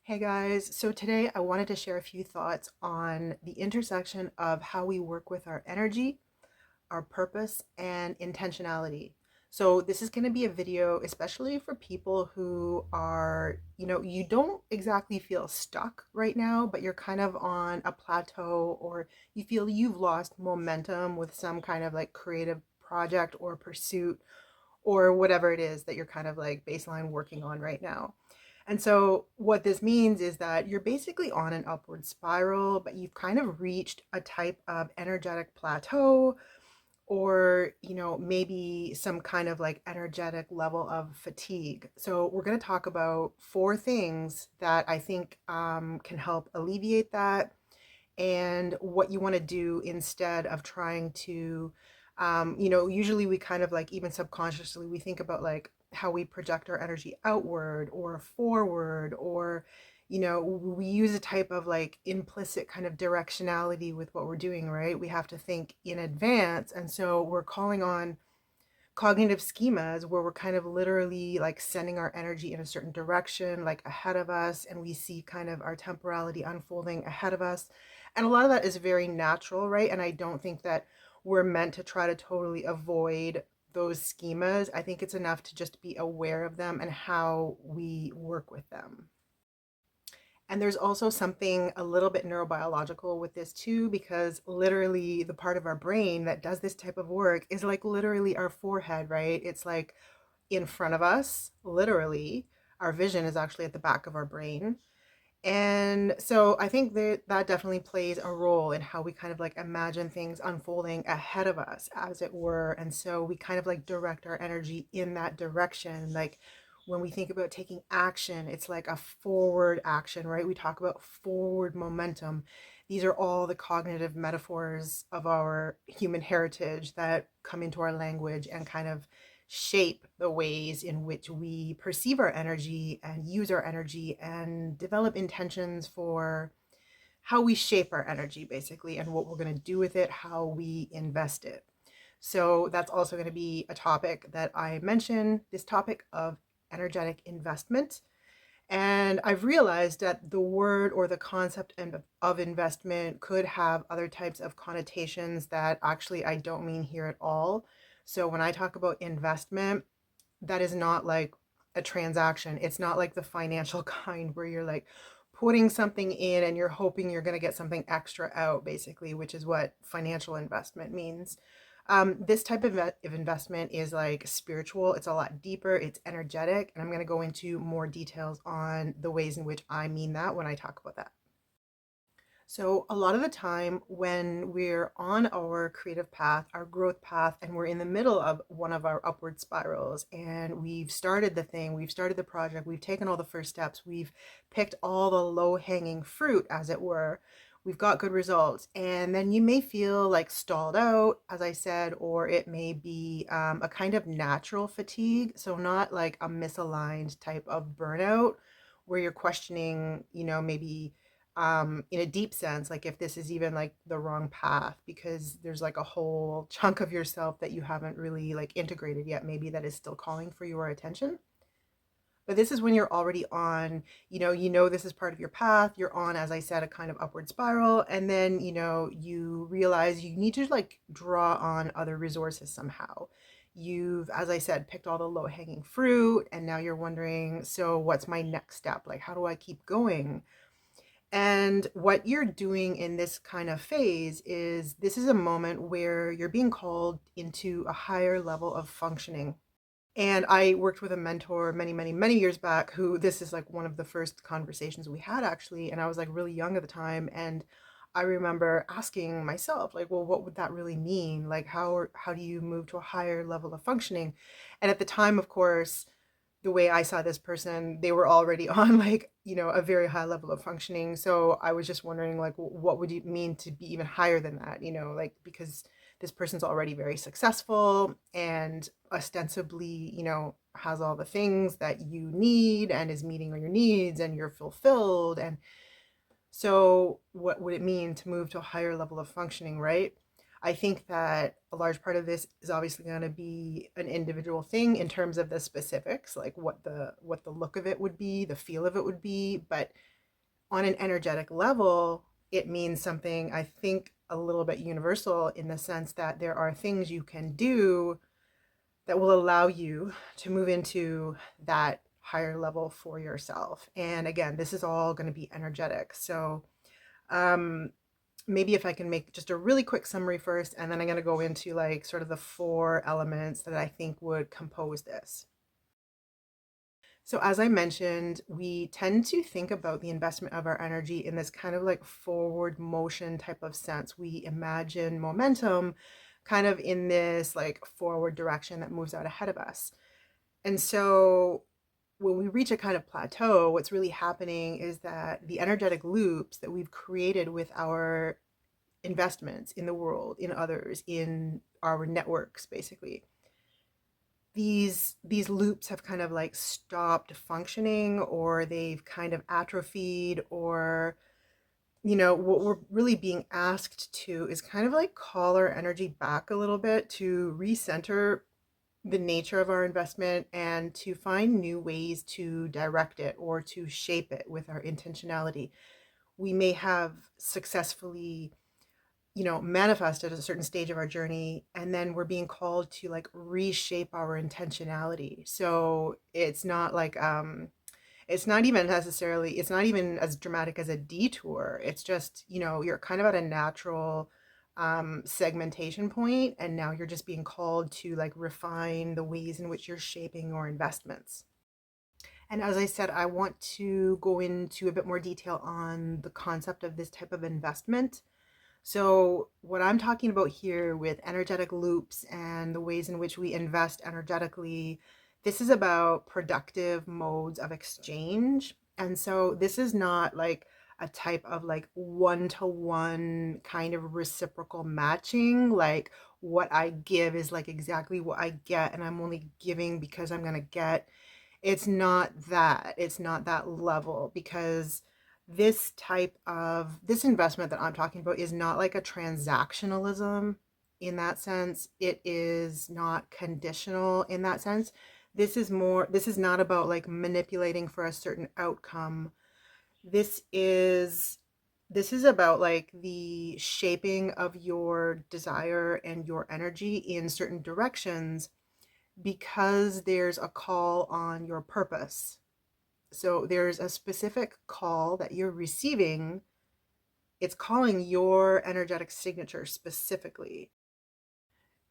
Hey guys, so today I wanted to share a few thoughts on the intersection of how we work with our energy, our purpose, and intentionality. So this is going to be a video especially for people who are, you don't exactly feel stuck right now, but you're kind of on a plateau or you feel you've lost momentum with some kind of like creative project or pursuit or whatever it is that you're kind of like baseline working on right now. And so, what this means is that you're basically on an upward spiral, but you've kind of reached a type of energetic plateau, or, maybe some kind of like energetic level of fatigue. So, we're going to talk about four things that I think can help alleviate that and what you want to do instead of trying to usually we kind of like even subconsciously we think about like how we project our energy outward or forward, or we use a type of like implicit kind of directionality with what we're doing, right? We have to think in advance, and so we're calling on cognitive schemas where we're kind of literally like sending our energy in a certain direction, like ahead of us, and we see kind of our temporality unfolding ahead of us. And a lot of that is very natural, right? And I don't think that we're meant to try to totally avoid those schemas. I think it's enough to just be aware of them and how we work with them. And there's also something a little bit neurobiological with this too, because literally the part of our brain that does this type of work is like literally our forehead, right? It's like in front of us, literally. Our vision is actually at the back of our brain. And so I think that that definitely plays a role in how we kind of like imagine things unfolding ahead of us, as it were. And so we kind of like direct our energy in that direction. Like when we think about taking action, it's like a forward action, right? We talk about forward momentum. These are all the cognitive metaphors of our human heritage that come into our language and kind of shape the ways in which we perceive our energy and use our energy and develop intentions for how we shape our energy, basically, and what we're going to do with it, how we invest it. So that's also going to be a topic that I mention, this topic of energetic investment. And I've realized that the word or the concept of investment could have other types of connotations that actually I don't mean here at all. So when I talk about investment, that is not like a transaction. It's not like the financial kind where you're like putting something in and you're hoping you're going to get something extra out, basically, which is what financial investment means. This type of investment is like spiritual. It's a lot deeper. It's energetic. And I'm going to go into more details on the ways in which I mean that when I talk about that. So, a lot of the time when we're on our creative path, our growth path, and we're in the middle of one of our upward spirals, and we've started the thing, we've started the project, we've taken all the first steps, we've picked all the low hanging fruit, as it were, we've got good results, and then you may feel like stalled out, as I said, or it may be a kind of natural fatigue. So, not like a misaligned type of burnout where you're questioning, maybe in a deep sense, like if this is even like the wrong path, because there's like a whole chunk of yourself that you haven't really like integrated yet, maybe that is still calling for your attention. But this is when you're already on, this is part of your path. You're on, as I said, a kind of upward spiral. And then, you realize you need to like draw on other resources somehow. You've, as I said, picked all the low hanging fruit. And now you're wondering, so what's my next step? Like, how do I keep going? And what you're doing in this kind of phase is this is a moment where you're being called into a higher level of functioning. And I worked with a mentor many, many, many years back who this is like one of the first conversations we had actually. And I was like really young at the time. And I remember asking myself, like, well, what would that really mean? Like, how do you move to a higher level of functioning? And at the time, of course, the way I saw this person, they were already on like, a very high level of functioning. So I was just wondering like what would it mean to be even higher than that, like because this person's already very successful and ostensibly, has all the things that you need and is meeting all your needs and you're fulfilled. And so what would it mean to move to a higher level of functioning, right? I think that a large part of this is obviously going to be an individual thing in terms of the specifics, like what the look of it would be, the feel of it would be, but On an energetic level, it means something, I think, a little bit universal in the sense that there are things you can do that will allow you to move into that higher level for yourself. And again, this is all going to be energetic. So, um, maybe if I can make just a really quick summary first, and then I'm going to go into like sort of the four elements that I think would compose this. So, as I mentioned, we tend to think about the investment of our energy in this kind of like forward motion type of sense. We imagine momentum kind of in this like forward direction that moves out ahead of us. And so, when we reach a kind of plateau, what's really happening is that the energetic loops that we've created with our investments in the world, in others, in our networks, basically, these loops have kind of like stopped functioning, or they've kind of atrophied, or what we're really being asked to is kind of like call our energy back a little bit to recenter the nature of our investment and to find new ways to direct it or to shape it with our intentionality. We may have successfully manifest at a certain stage of our journey, and then we're being called to like reshape our intentionality. So it's not like it's not even necessarily, it's not even as dramatic as a detour. It's just, you're kind of at a natural segmentation point, and now you're just being called to like refine the ways in which you're shaping your investments. And as I said, I want to go into a bit more detail on the concept of this type of investment. So, what I'm talking about here with energetic loops and the ways in which we invest energetically, this is about productive modes of exchange. And so, this is not like a type of like one to one kind of reciprocal matching. Like, what I give is like exactly what I get, and I'm only giving because I'm going to get. It's not that. It's not that level, because this investment that I'm talking about is not like a transactionalism in that sense. It is not conditional in that sense. This is not about like manipulating for a certain outcome. This is this is about like the shaping of your desire and your energy in certain directions, because there's a call on your purpose. So there's a specific call that you're receiving. It's calling your energetic signature specifically.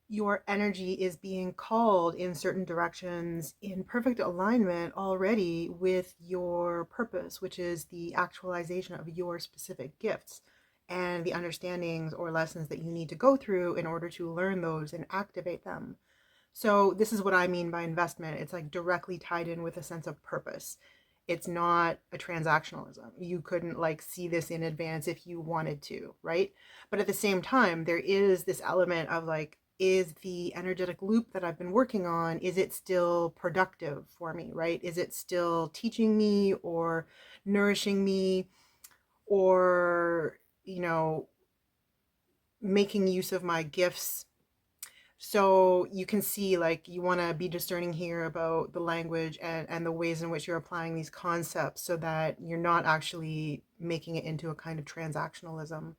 Your energy is being called in certain directions in perfect alignment already with your purpose, which is the actualization of your specific gifts and the understandings or lessons that you need to go through in order to learn those and activate them. So this is what I mean by investment. It's like directly tied in with a sense of purpose. It's not a transactionalism. You couldn't like see this in advance if you wanted to, right? But at the same time, there is this element of like, is the energetic loop that I've been working on, is it still productive for me, right? Is it still teaching me or nourishing me, or, making use of my gifts? So you can see, like, you want to be discerning here about the language and the ways in which you're applying these concepts so that you're not actually making it into a kind of transactionalism.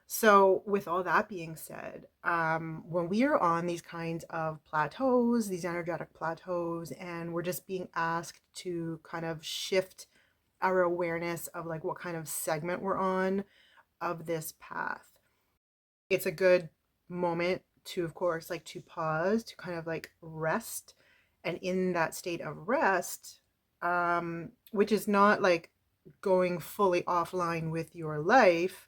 So, with all that being said, when we are on these kinds of plateaus, these energetic plateaus, and we're just being asked to kind of shift our awareness of like what kind of segment we're on of this path, it's a good moment to, of course, like to pause, to kind of like rest. And in that state of rest, which is not like going fully offline with your life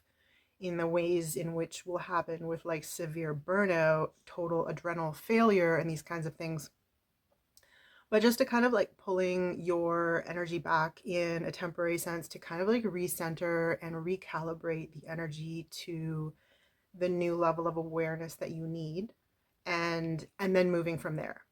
in the ways in which will happen with like severe burnout, total adrenal failure, and these kinds of things, but just to kind of like pulling your energy back in a temporary sense to kind of like recenter and recalibrate the energy to the new level of awareness that you need, and then moving from there.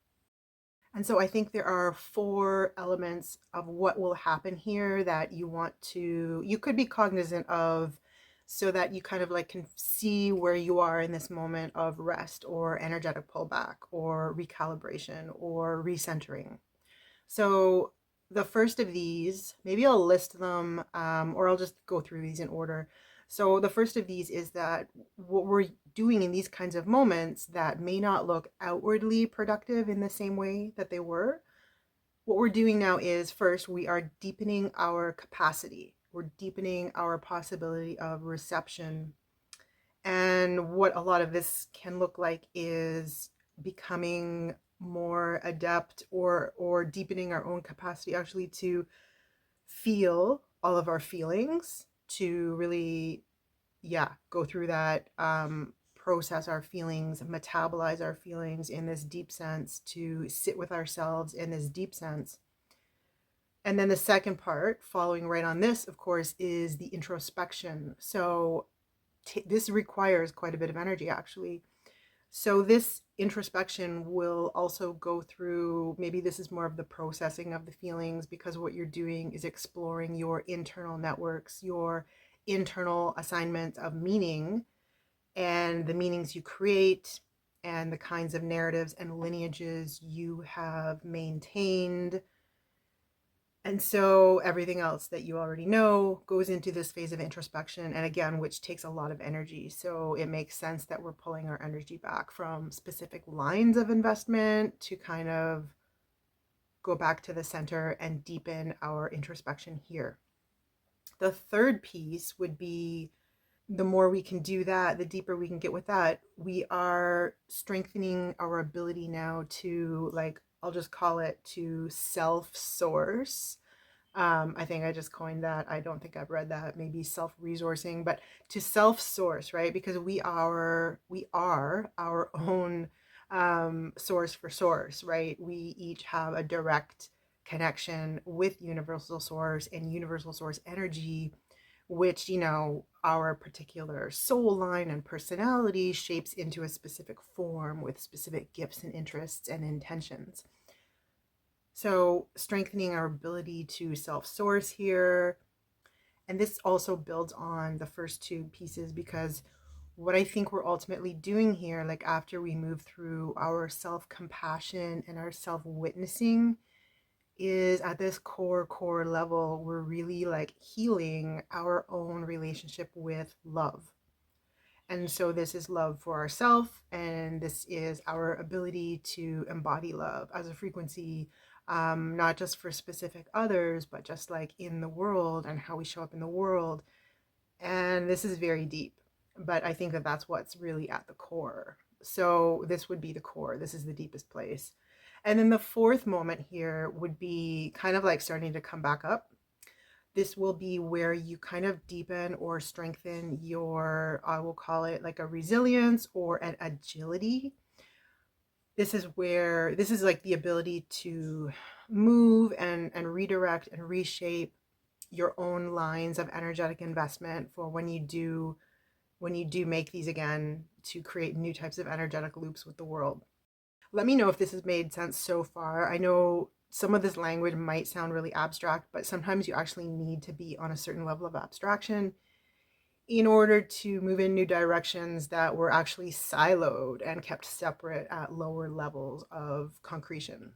And so I think there are four elements of what will happen here that you could be cognizant of, so that you kind of like can see where you are in this moment of rest or energetic pullback or recalibration or recentering. So the first of these, maybe I'll list them, or I'll just go through these in order. So the first of these is that what we're doing in these kinds of moments that may not look outwardly productive in the same way that they were, what we're doing now is first, we are deepening our capacity. We're deepening our possibility of reception. And what a lot of this can look like is becoming more adept or deepening our own capacity actually to feel all of our feelings, to really, yeah, go through that, process our feelings, metabolize our feelings in this deep sense, to sit with ourselves in this deep sense. And then the second part, following right on this, of course, is the introspection. So this requires quite a bit of energy, actually. So this introspection will also go through, maybe this is more of the processing of the feelings, because what you're doing is exploring your internal networks, your internal assignment of meaning, and the meanings you create, and the kinds of narratives and lineages you have maintained. And so everything else that you already know goes into this phase of introspection, and again, which takes a lot of energy. So it makes sense that we're pulling our energy back from specific lines of investment to kind of go back to the center and deepen our introspection here. The third piece would be, the more we can do that, the deeper we can get with that, we are strengthening our ability now to, like, I'll just call it, to self source. I think I just coined that. I don't think I've read that. Maybe self-resourcing, but to self-source, right? Because we are our own, source for source, right? We each have a direct connection with universal source and universal source energy, which, our particular soul line and personality shapes into a specific form with specific gifts and interests and intentions. So strengthening our ability to self-source here. And this also builds on the first two pieces, because what I think we're ultimately doing here, like after we move through our self-compassion and our self-witnessing, is at this core level, we're really like healing our own relationship with love. And so this is love for ourselves, and this is our ability to embody love as a frequency, not just for specific others, but just like in the world and how we show up in the world. And this is very deep, but I think that that's what's really at the core. So this would be the core. This is the deepest place. And then the fourth moment here would be kind of like starting to come back up. This will be where you kind of deepen or strengthen your, I will call it like a resilience or an agility. This is like the ability to move and redirect and reshape your own lines of energetic investment for when you do make these again, to create new types of energetic loops with the world. Let me know if this has made sense so far. I know some of this language might sound really abstract, but sometimes you actually need to be on a certain level of abstraction in order to move in new directions that were actually siloed and kept separate at lower levels of concretion.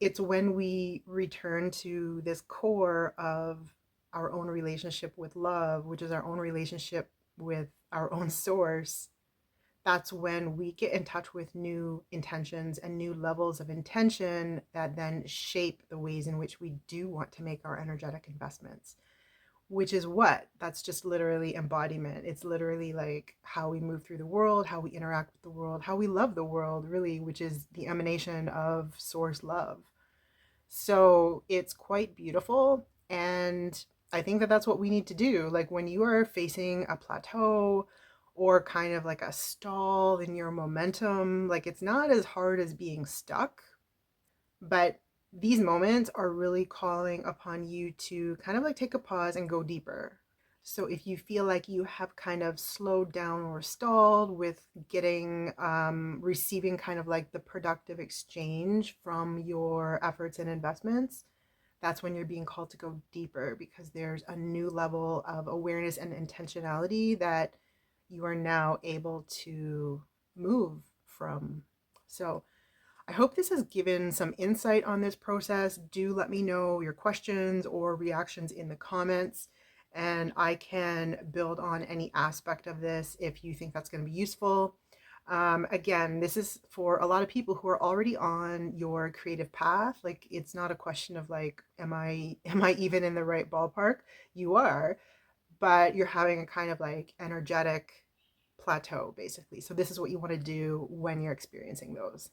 It's when we return to this core of our own relationship with love, which is our own relationship with our own source, that's when we get in touch with new intentions and new levels of intention that then shape the ways in which we do want to make our energetic investments. Which is what? That's just literally embodiment. It's literally like how we move through the world, how we interact with the world, how we love the world, really, which is the emanation of source love. So it's quite beautiful. And I think that that's what we need to do. Like when you are facing a plateau or kind of like a stall in your momentum, like it's not as hard as being stuck, but these moments are really calling upon you to kind of like take a pause and go deeper. So if you feel like you have kind of slowed down or stalled with getting, receiving kind of like the productive exchange from your efforts and investments, that's when you're being called to go deeper, because there's a new level of awareness and intentionality that you are now able to move from. So I hope this has given some insight on this process. Do let me know your questions or reactions in the comments, and I can build on any aspect of this if you think that's going to be useful. Again, this is for a lot of people who are already on your creative path. Like, it's not a question of like, am I even in the right ballpark? You are, but you're having a kind of like energetic plateau basically. So this is what you want to do when you're experiencing those.